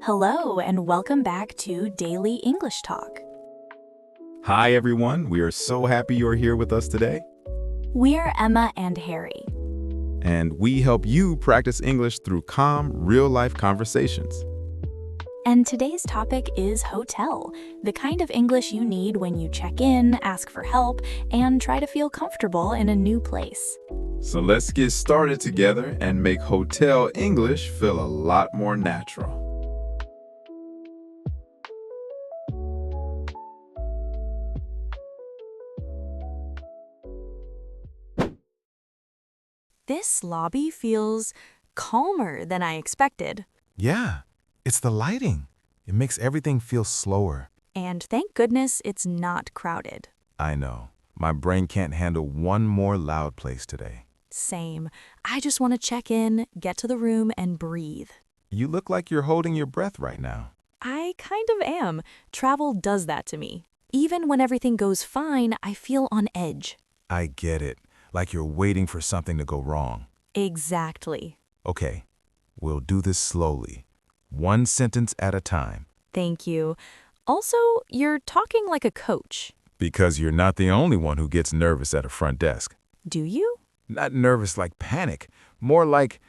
Hello, and welcome back to Daily English Talk. Hi, everyone. We are so happy you're here with us today. We're Emma and Harry. And we help you practice English through calm, real-life conversations. And today's topic is hotel, the kind of English you need when you check in, ask for help, and try to feel comfortable in a new place. So let's get started together and make hotel English feel a lot more natural. This lobby feels calmer than I expected. Yeah, it's the lighting. It makes everything feel slower. And thank goodness it's not crowded. I know. My brain can't handle one more loud place today. Same. I just want to check in, get to the room, and breathe. You look like you're holding your breath right now. I kind of am. Travel does that to me. Even when everything goes fine, I feel on edge. I get it. Like you're waiting for something to go wrong. Exactly. Okay, we'll do this slowly. One sentence at a time. Thank you. Also, you're talking like a coach. Because you're not the only one who gets nervous at a front desk. Do you? Not nervous like panic. More like,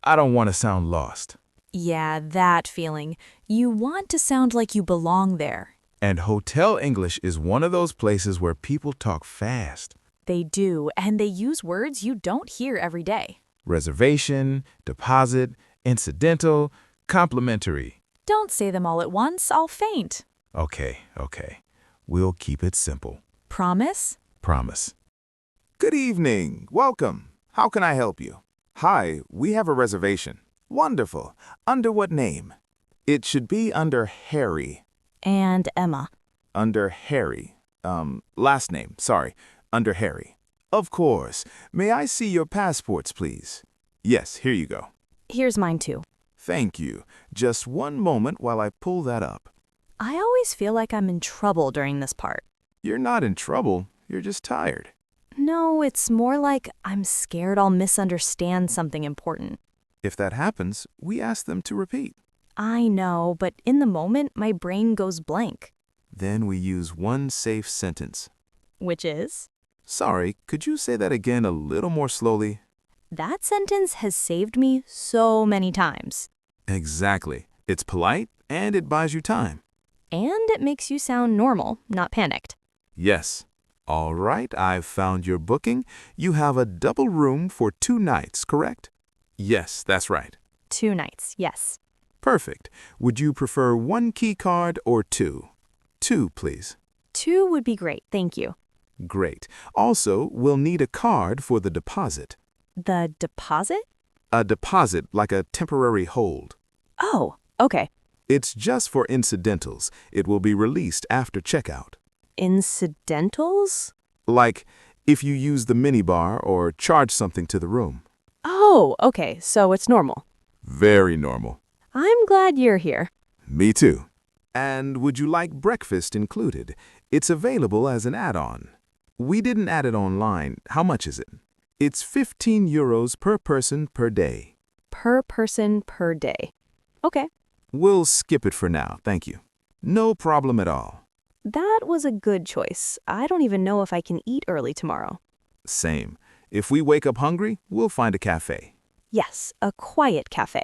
I don't want to sound lost. Yeah, that feeling. You want to sound like you belong there. And hotel English is one of those places where people talk fast. They do, and they use words you don't hear every day. Reservation, deposit, incidental, complimentary. Don't say them all at once, I'll faint. Okay. We'll keep it simple. Promise? Promise. Good evening. Welcome. How can I help you? Hi, we have a reservation. Wonderful. Under what name? It should be under Harry. And Emma. Under Harry. Last name, sorry. Under Harry. Of course. May I see your passports, please? Yes, here you go. Here's mine too. Thank you. Just one moment while I pull that up. I always feel like I'm in trouble during this part. You're not in trouble. You're just tired. No, it's more like I'm scared I'll misunderstand something important. If that happens, we ask them to repeat. I know, but in the moment, my brain goes blank. Then we use one safe sentence. Which is? Sorry, could you say that again a little more slowly? That sentence has saved me so many times. Exactly. It's polite and it buys you time. And it makes you sound normal, not panicked. Yes. All right, I've found your booking. You have a double room for 2 nights, correct? Yes, that's right. 2 nights, yes. Perfect. Would you prefer 1 key card or 2? 2, please. 2 would be great, thank you. Great. Also, we'll need a card for the deposit. The deposit? A deposit, like a temporary hold. Oh, okay. It's just for incidentals. It will be released after checkout. Incidentals? Like if you use the minibar or charge something to the room. Oh, okay, so it's normal. Very normal. I'm glad you're here. Me too. And would you like breakfast included? It's available as an add-on. We didn't add it online. How much is it? It's 15 euros per person per day. Per person per day. Okay. We'll skip it for now, thank you. No problem at all. That was a good choice. I don't even know if I can eat early tomorrow. Same. If we wake up hungry, we'll find a cafe. Yes, a quiet cafe.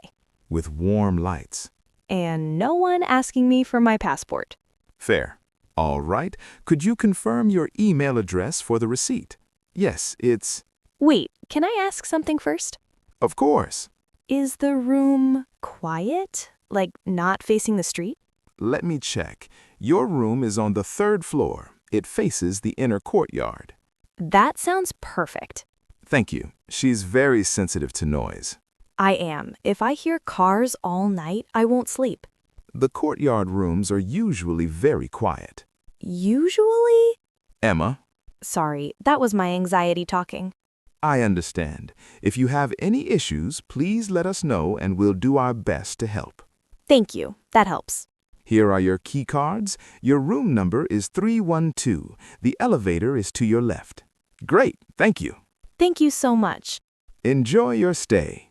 With warm lights. And no one asking me for my passport. Fair. All right. Could you confirm your email address for the receipt? Yes, it's... Wait, can I ask something first? Of course. Is the room quiet? Like not facing the street? Let me check. Your room is on the 3rd floor. It faces the inner courtyard. That sounds perfect. Thank you. She's very sensitive to noise. I am. If I hear cars all night, I won't sleep. The courtyard rooms are usually very quiet. Usually? Emma, Sorry, that was my anxiety talking. I understand. If you have any issues, please let us know and we'll do our best to help. Thank you. That helps. Here are your key cards. Your room number is 312. The elevator is to your left. Great, thank you. Thank you so much. Enjoy your stay.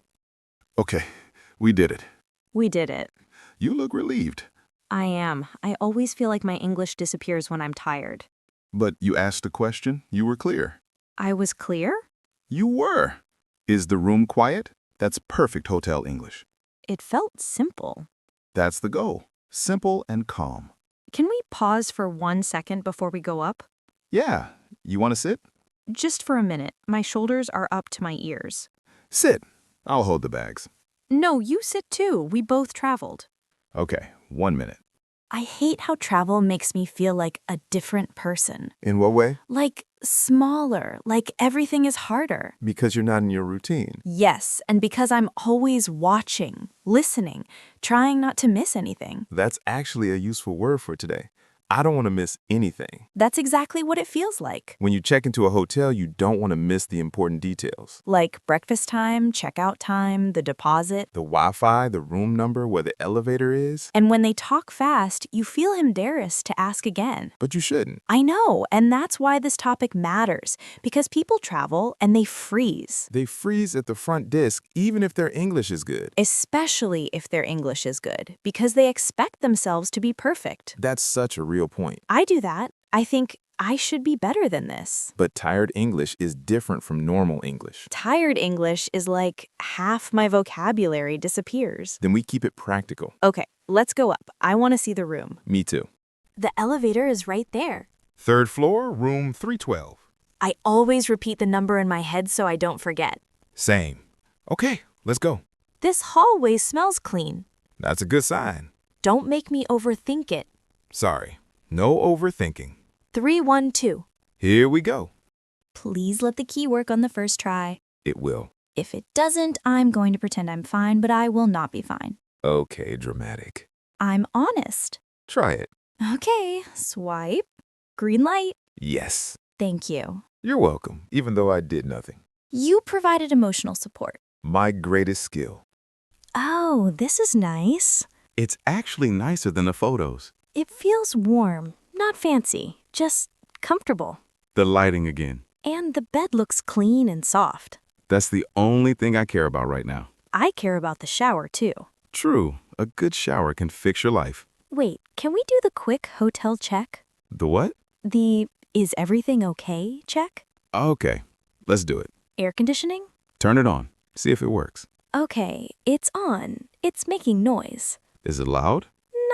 Okay, we did it. We did it. You look relieved. I am. I always feel like my English disappears when I'm tired. But you asked a question. You were clear. I was clear? You were. Is the room quiet? That's perfect hotel English. It felt simple. That's the goal. Simple and calm. Can we pause for 1 second before we go up? Yeah. You want to sit? Just for a minute. My shoulders are up to my ears. Sit. I'll hold the bags. No, you sit too. We both traveled. Okay, 1 minute. I hate how travel makes me feel like a different person. In what way? Like smaller, like everything is harder. Because you're not in your routine. Yes, and because I'm always watching, listening, trying not to miss anything. That's actually a useful word for today. I don't want to miss anything. That's exactly what it feels like. When you check into a hotel, you don't want to miss the important details. Like breakfast time, checkout time, the deposit. The Wi-Fi, the room number, where the elevator is. And when they talk fast, you feel embarrassed to ask again. But you shouldn't. I know, and that's why this topic matters, because people travel and they freeze. They freeze at the front desk even if their English is good. Especially if their English is good, because they expect themselves to be perfect. That's such a real point. I do that. I think I should be better than this. But tired English is different from normal English. Tired English is like half my vocabulary disappears. Then we keep it practical. Okay, let's go up. I want to see the room. Me too. The elevator is right there. 3rd floor, room 312. I always repeat the number in my head so I don't forget. Same. Okay, let's go. This hallway smells clean. That's a good sign. Don't make me overthink it. Sorry. No overthinking. 312. Here we go. Please let the key work on the first try. It will. If it doesn't, I'm going to pretend I'm fine, but I will not be fine. Okay, dramatic. I'm honest. Try it. Okay, swipe. Green light. Yes. Thank you. You're welcome, even though I did nothing. You provided emotional support. My greatest skill. Oh, this is nice. It's actually nicer than the photos. It feels warm, not fancy, just comfortable. The lighting again. And the bed looks clean and soft. That's the only thing I care about right now. I care about the shower, too. True, a good shower can fix your life. Wait, can we do the quick hotel check? The what? The is everything okay check? Okay, let's do it. Air conditioning? Turn it on. See if it works. Okay, it's on. It's making noise. Is it loud?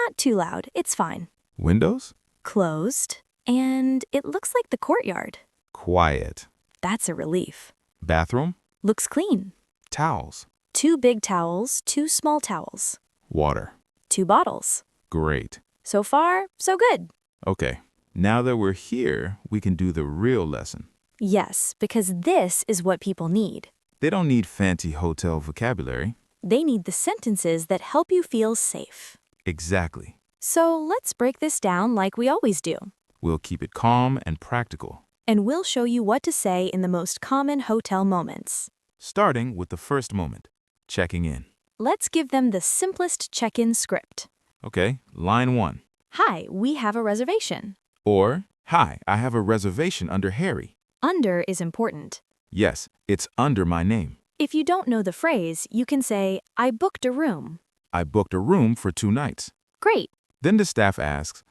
Not too loud. It's fine. Windows? Closed. And it looks like the courtyard. Quiet. That's a relief. Bathroom? Looks clean. Towels. 2 big towels, 2 small towels. Water. 2 bottles. Great. So far, so good. Okay, now that we're here, we can do the real lesson. Yes, because this is what people need. They don't need fancy hotel vocabulary. They need the sentences that help you feel safe. Exactly. So let's break this down like we always do. We'll keep it calm and practical. And we'll show you what to say in the most common hotel moments. Starting with the first moment, checking in. Let's give them the simplest check-in script. Okay, line 1. Hi, we have a reservation. Or, hi, I have a reservation under Harry. Under is important. Yes, it's under my name. If you don't know the phrase, you can say, I booked a room. I booked a room for 2 nights. Great. Then the staff asks,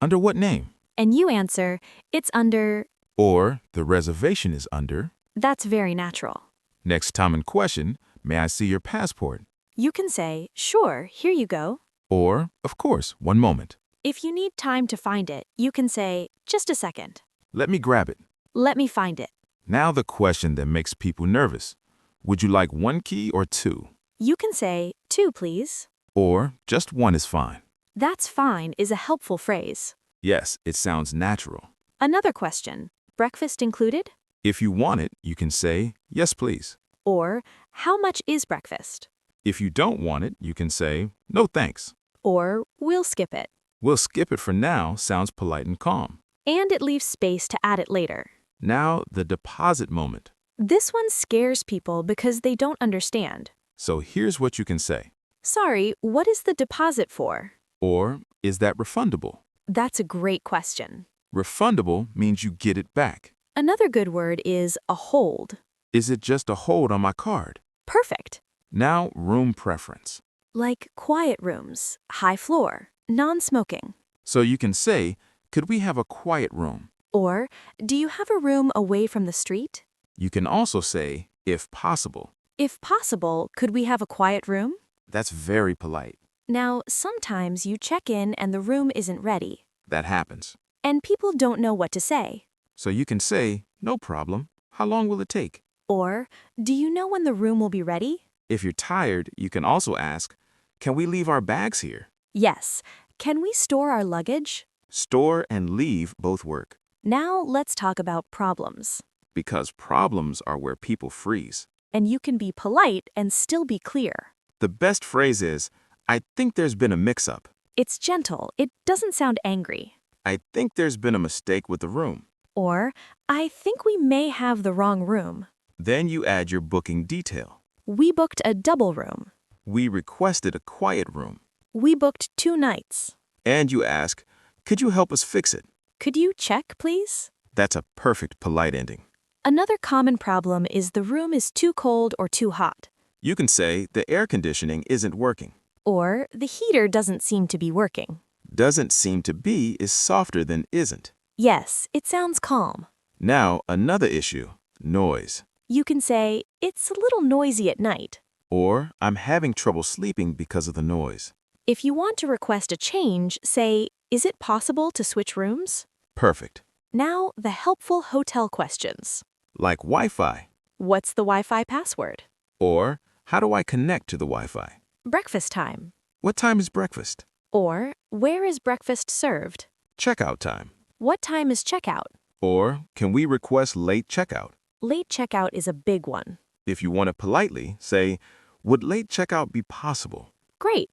under what name? And you answer, it's under. Or, the reservation is under. That's very natural. Next time in question, may I see your passport? You can say, sure, here you go. Or, of course, 1 moment. If you need time to find it, you can say, just a second. Let me grab it. Let me find it. Now the question that makes people nervous. Would you like 1 key or 2? You can say, 2, please. Or, just 1 is fine. That's fine is a helpful phrase. Yes, it sounds natural. Another question, breakfast included? If you want it, you can say, yes, please. Or, how much is breakfast? If you don't want it, you can say, no thanks. Or, we'll skip it. We'll skip it for now sounds polite and calm. And it leaves space to add it later. Now, the deposit moment. This one scares people because they don't understand. So here's what you can say. Sorry, what is the deposit for? Or, is that refundable? That's a great question. Refundable means you get it back. Another good word is a hold. Is it just a hold on my card? Perfect. Now, room preference. like quiet rooms, high floor, non-smoking. So you can say, could we have a quiet room? Or, do you have a room away from the street? You can also say, if possible. If possible, could we have a quiet room? That's very polite. Now, sometimes you check in and the room isn't ready, That happens. and people don't know what to say. So you can say, no problem. How long will it take? Or, do you know when the room will be ready? If you're tired, you can also ask, can we leave our bags here? Yes. Can we store our luggage? Store and leave both work, Now, let's talk about problems. because problems are where people freeze. And you can be polite and still be clear. The best phrase is, I think there's been a mix-up. It's gentle, it doesn't sound angry. I think there's been a mistake with the room. Or, I think we may have the wrong room. Then you add your booking detail. We booked a double room. We requested a quiet room. We booked 2 nights. And you ask, could you help us fix it? Could you check, please? That's a perfect polite ending. Another common problem is the room is too cold or too hot. You can say the air conditioning isn't working. Or, the heater doesn't seem to be working. Doesn't seem to be is softer than isn't. Yes, it sounds calm. Now, another issue, noise. You can say, it's a little noisy at night. Or, I'm having trouble sleeping because of the noise. If you want to request a change, say, is it possible to switch rooms? Perfect. Now, the helpful hotel questions. Like Wi-Fi. What's the Wi-Fi password? Or, how do I connect to the Wi-Fi? Breakfast time. What time is breakfast? Or, where is breakfast served? Checkout time. What time is checkout? Or, can we request late checkout? Late checkout is a big one. If you want it politely, say, would late checkout be possible? Great.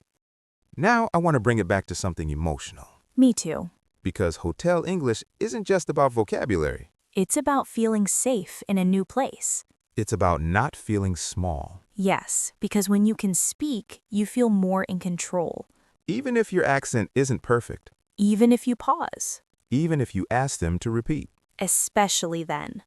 Now I want to bring it back to something emotional. Me too. Because hotel English isn't just about vocabulary. It's about feeling safe in a new place. It's about not feeling small. Yes, because when you can speak, you feel more in control. Even if your accent isn't perfect. Even if you pause. Even if you ask them to repeat. Especially then.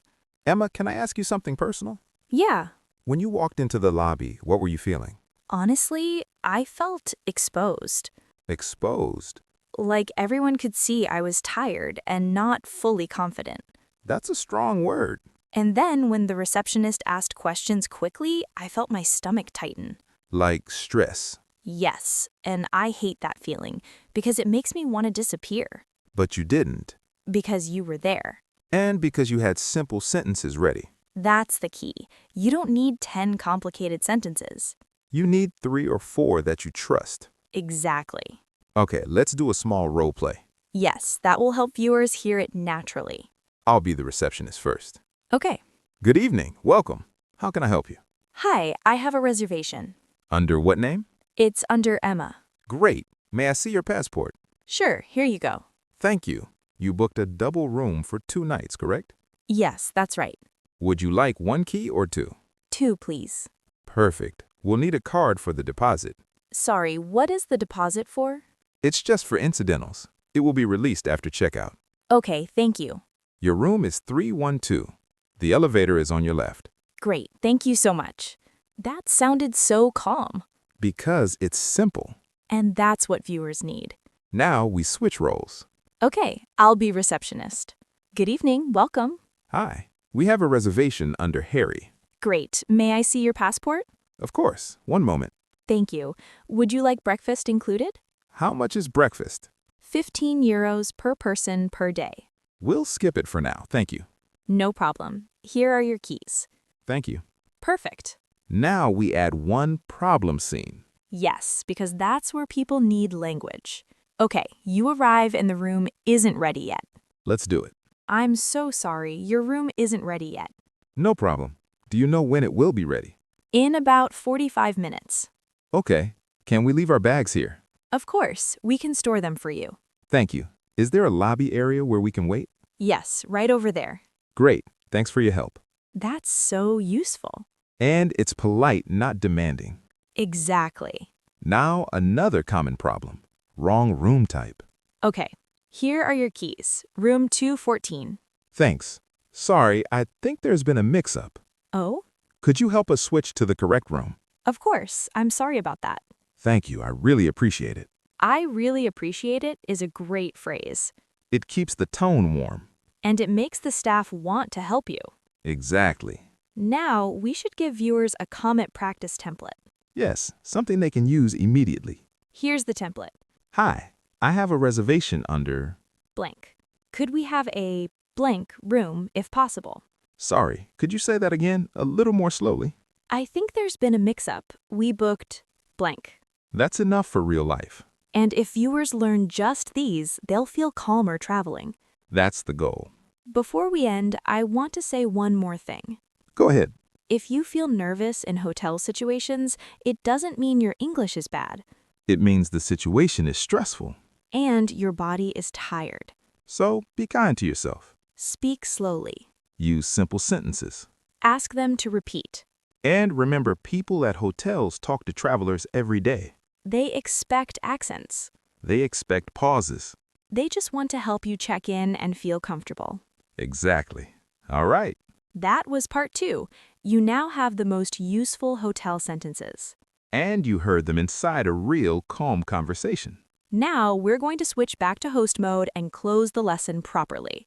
Emma, can I ask you something personal? Yeah. When you walked into the lobby, what were you feeling? Honestly, I felt exposed. Exposed. Like everyone could see I was tired and not fully confident. That's a strong word. And then when the receptionist asked questions quickly, I felt my stomach tighten. Like stress. Yes, and I hate that feeling because it makes me want to disappear. But you didn't. Because you were there. And because you had simple sentences ready. That's the key. You don't need 10 complicated sentences. You need 3 or 4 that you trust. Exactly. Okay, let's do a small role play. Yes, that will help viewers hear it naturally. I'll be the receptionist first. Okay. Good evening. Welcome. How can I help you? Hi, I have a reservation. Under what name? It's under Emma. Great. May I see your passport? Sure, here you go. Thank you. You booked a double room for 2 nights, correct? Yes, that's right. Would you like 1 key or 2? 2, please. Perfect. We'll need a card for the deposit. Sorry, what is the deposit for? It's just for incidentals. It will be released after checkout. Okay, thank you. Your room is 312. The elevator is on your left. Great, thank you so much. That sounded so calm. Because it's simple. And that's what viewers need. Now we switch roles. Okay, I'll be receptionist. Good evening, welcome. Hi. We have a reservation under Harry. Great, may I see your passport? Of course. 1 moment. Thank you. Would you like breakfast included? How much is breakfast? 15 euros per person per day. We'll skip it for now. Thank you. No problem. Here are your keys. Thank you. Perfect. Now we add 1 problem scene. Yes, because that's where people need language. Okay, you arrive and the room isn't ready yet. Let's do it. I'm so sorry, your room isn't ready yet. No problem. Do you know when it will be ready? In about 45 minutes. Okay. Can we leave our bags here? Of course, we can store them for you. Thank you. Is there a lobby area where we can wait? Yes, right over there. Great. Thanks for your help. That's so useful. And it's polite, not demanding. Exactly. Now another common problem. Wrong room type. Okay, here are your keys. Room 214. Thanks. Sorry, I think there's been a mix-up. Oh? Could you help us switch to the correct room? Of course, I'm sorry about that. Thank you, I really appreciate it. I really appreciate it is a great phrase, It keeps the tone warm. and it makes the staff want to help you. Exactly. Now, we should give viewers a comment practice template. Yes, something they can use immediately. Here's the template. Hi, I have a reservation under... Blank. Could we have a blank room if possible? Sorry, could you say that again, a little more slowly? I think there's been a mix-up. We booked blank. That's enough for real life. And if viewers learn just these, they'll feel calmer traveling. That's the goal. Before we end, I want to say one more thing. Go ahead. If you feel nervous in hotel situations, it doesn't mean your English is bad, It means the situation is stressful. and your body is tired. So be kind to yourself. Speak slowly. Use simple sentences. Ask them to repeat. And remember, people at hotels talk to travelers every day. They expect accents. They expect pauses. They just want to help you check in and feel comfortable. Exactly. All right. That was part 2. You now have the most useful hotel sentences. And you heard them inside a real calm conversation. Now we're going to switch back to host mode and close the lesson properly.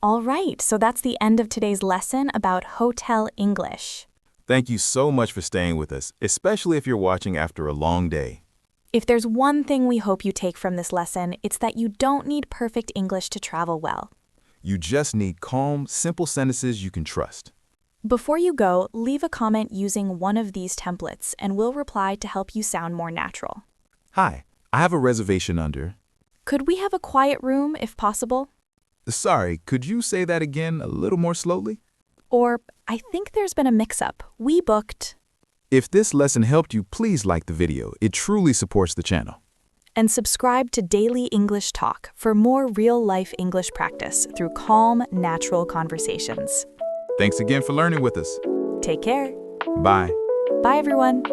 All right, so that's the end of today's lesson about hotel English. Thank you so much for staying with us, especially if you're watching after a long day. If there's one thing we hope you take from this lesson, it's that you don't need perfect English to travel well. You just need calm, simple sentences you can trust. Before you go, leave a comment using one of these templates, and we'll reply to help you sound more natural. Hi, I have a reservation under... Could we have a quiet room if possible? Sorry, could you say that again a little more slowly? Or, I think there's been a mix-up. We booked... If this lesson helped you, please like the video. It truly supports the channel. And subscribe to Daily English Talk for more real-life English practice through calm, natural conversations. Thanks again for learning with us. Take care. Bye. Bye, everyone.